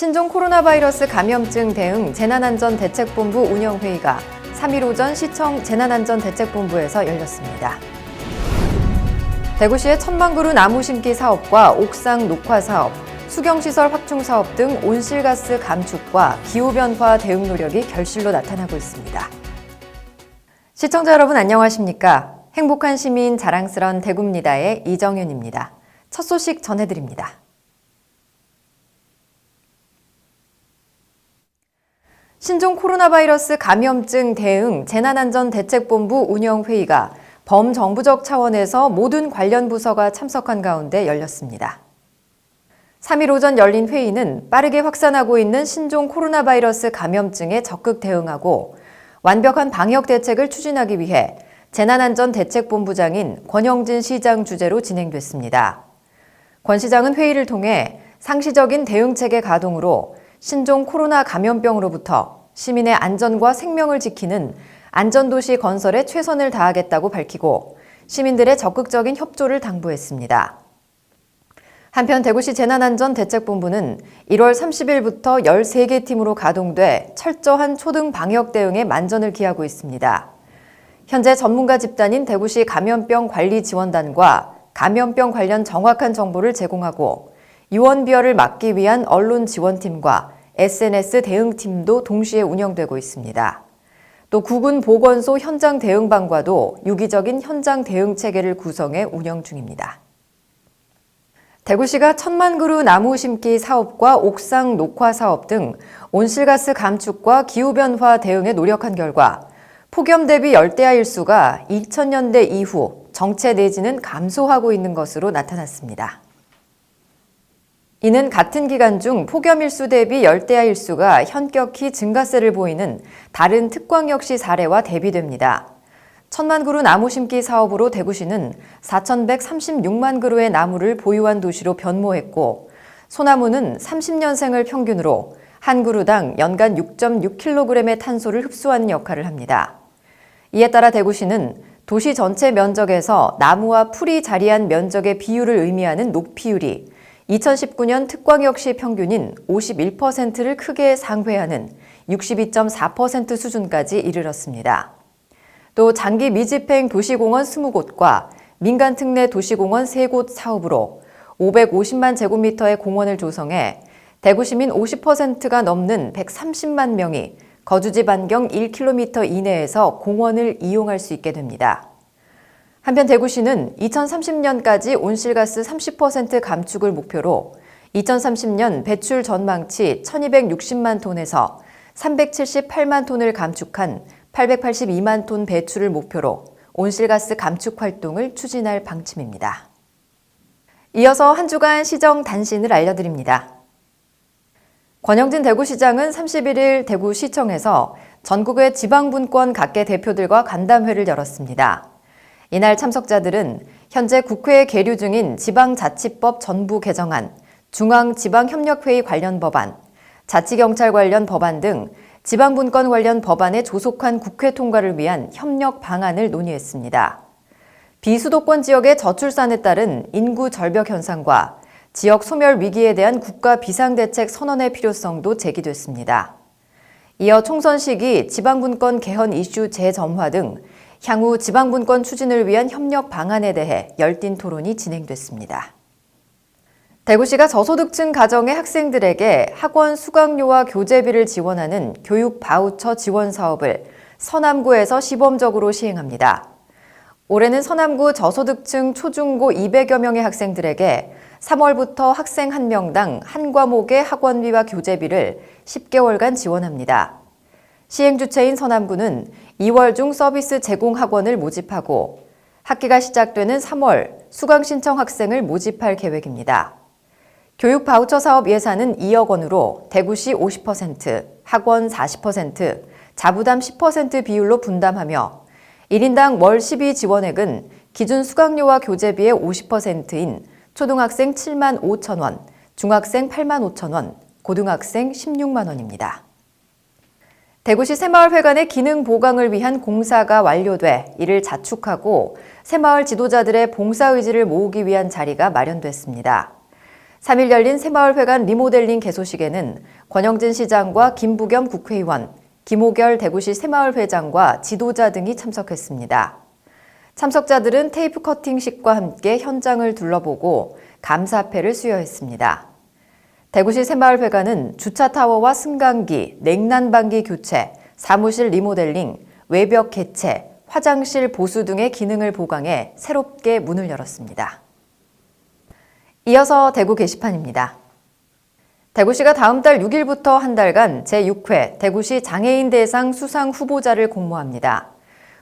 신종 코로나 바이러스 감염증 대응 재난안전대책본부 운영회의가 3일 오전 시청 재난안전대책본부에서 열렸습니다. 대구시의 1000만 그루 나무 심기 사업과 옥상 녹화 사업, 수경시설 확충 사업 등 온실가스 감축과 기후변화 대응 노력이 결실로 나타나고 있습니다. 시청자 여러분 안녕하십니까? 행복한 시민 자랑스런 대구입니다의 이정윤입니다. 첫 소식 전해드립니다. 신종 코로나 바이러스 감염증 대응 재난안전대책본부 운영회의가 범정부적 차원에서 모든 관련 부서가 참석한 가운데 열렸습니다. 3일 오전 열린 회의는 빠르게 확산하고 있는 신종 코로나 바이러스 감염증에 적극 대응하고 완벽한 방역 대책을 추진하기 위해 재난안전대책본부장인 권영진 시장 주재로 진행됐습니다. 권 시장은 회의를 통해 상시적인 대응체계 가동으로 신종 코로나 감염병으로부터 시민의 안전과 생명을 지키는 안전도시 건설에 최선을 다하겠다고 밝히고 시민들의 적극적인 협조를 당부했습니다. 한편 대구시 재난안전대책본부는 1월 30일부터 13개 팀으로 가동돼 철저한 초등 방역 대응에 만전을 기하고 있습니다. 현재 전문가 집단인 대구시 감염병관리지원단과 감염병 관련 정확한 정보를 제공하고 유언비어를 막기 위한 언론지원팀과 SNS 대응팀도 동시에 운영되고 있습니다. 또 구군 보건소 현장 대응반과도 유기적인 현장 대응 체계를 구성해 운영 중입니다. 대구시가 1000만 그루 나무 심기 사업과 옥상 녹화 사업 등 온실가스 감축과 기후변화 대응에 노력한 결과 폭염 대비 열대야 일수가 2000년대 이후 정체 내지는 감소하고 있는 것으로 나타났습니다. 이는 같은 기간 중 폭염 일수 대비 열대야 일수가 현격히 증가세를 보이는 다른 특광역시 사례와 대비됩니다. 1000만 그루 나무 심기 사업으로 대구시는 4136만 그루의 나무를 보유한 도시로 변모했고 소나무는 30년생을 평균으로 한 그루당 연간 6.6kg의 탄소를 흡수하는 역할을 합니다. 이에 따라 대구시는 도시 전체 면적에서 나무와 풀이 자리한 면적의 비율을 의미하는 녹비율이 2019년 특광역시 평균인 51%를 크게 상회하는 62.4% 수준까지 이르렀습니다. 또 장기 미집행 도시공원 20곳과 민간 특례 도시공원 3곳 사업으로 550만 제곱미터의 공원을 조성해 대구 시민 50%가 넘는 130만 명이 거주지 반경 1km 이내에서 공원을 이용할 수 있게 됩니다. 한편 대구시는 2030년까지 온실가스 30% 감축을 목표로 2030년 배출 전망치 1260만 톤에서 378만 톤을 감축한 882만 톤 배출을 목표로 온실가스 감축 활동을 추진할 방침입니다. 이어서 한 주간 시정 단신을 알려드립니다. 권영진 대구시장은 31일 대구시청에서 전국의 지방분권 각계 대표들과 간담회를 열었습니다. 이날 참석자들은 현재 국회에 계류 중인 지방자치법 전부 개정안, 중앙지방협력회의 관련 법안, 자치경찰 관련 법안 등 지방분권 관련 법안의 조속한 국회 통과를 위한 협력 방안을 논의했습니다. 비수도권 지역의 저출산에 따른 인구 절벽 현상과 지역 소멸 위기에 대한 국가 비상대책 선언의 필요성도 제기됐습니다. 이어 총선 시기 지방분권 개헌 이슈 재점화 등 향후 지방분권 추진을 위한 협력 방안에 대해 열띤 토론이 진행됐습니다. 대구시가 저소득층 가정의 학생들에게 학원 수강료와 교재비를 지원하는 교육 바우처 지원 사업을 서남구에서 시범적으로 시행합니다. 올해는 서남구 저소득층 초중고 200여 명의 학생들에게 3월부터 학생 1명당 한 과목의 학원비와 교재비를 10개월간 지원합니다. 시행 주체인 서남구는 2월 중 서비스 제공 학원을 모집하고 학기가 시작되는 3월 수강 신청 학생을 모집할 계획입니다. 교육 바우처 사업 예산은 2억 원으로 대구시 50%, 학원 40%, 자부담 10% 비율로 분담하며 1인당 월 12 지원액은 기준 수강료와 교재비의 50%인 초등학생 7만 5천 원, 중학생 8만 5천 원, 고등학생 16만 원입니다. 대구시 새마을회관의 기능 보강을 위한 공사가 완료돼 이를 자축하고 새마을 지도자들의 봉사의지를 모으기 위한 자리가 마련됐습니다. 3일 열린 새마을회관 리모델링 개소식에는 권영진 시장과 김부겸 국회의원, 김호결 대구시 새마을회장과 지도자 등이 참석했습니다. 참석자들은 테이프 커팅식과 함께 현장을 둘러보고 감사패를 수여했습니다. 대구시 새마을회관은 주차타워와 승강기, 냉난방기 교체, 사무실 리모델링, 외벽 개체, 화장실 보수 등의 기능을 보강해 새롭게 문을 열었습니다. 이어서 대구 게시판입니다. 대구시가 다음 달 6일부터 한 달간 제6회 대구시 장애인 대상 수상 후보자를 공모합니다.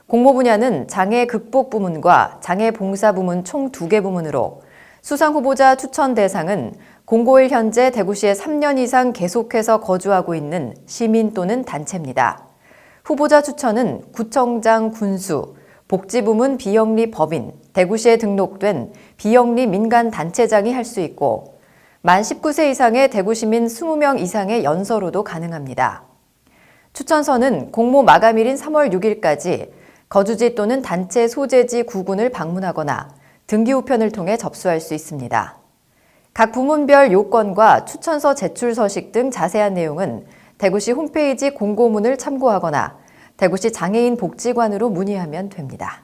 공모 분야는 장애 극복 부문과 장애 봉사 부문 총 2개 부문으로 수상 후보자 추천 대상은 공고일 현재 대구시에 3년 이상 계속해서 거주하고 있는 시민 또는 단체입니다. 후보자 추천은 구청장 군수, 복지부문 비영리 법인, 대구시에 등록된 비영리 민간단체장이 할 수 있고 만 19세 이상의 대구시민 20명 이상의 연서로도 가능합니다. 추천서는 공모 마감일인 3월 6일까지 거주지 또는 단체 소재지 구군을 방문하거나 등기 우편을 통해 접수할 수 있습니다. 각 부문별 요건과 추천서 제출 서식 등 자세한 내용은 대구시 홈페이지 공고문을 참고하거나 대구시 장애인 복지관으로 문의하면 됩니다.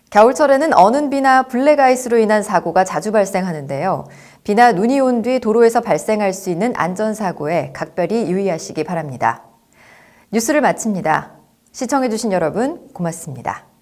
겨울철에는 어는 비나 블랙아이스로 인한 사고가 자주 발생하는데요. 비나 눈이 온 뒤 도로에서 발생할 수 있는 안전사고에 각별히 유의하시기 바랍니다. 뉴스를 마칩니다. 시청해주신 여러분 고맙습니다.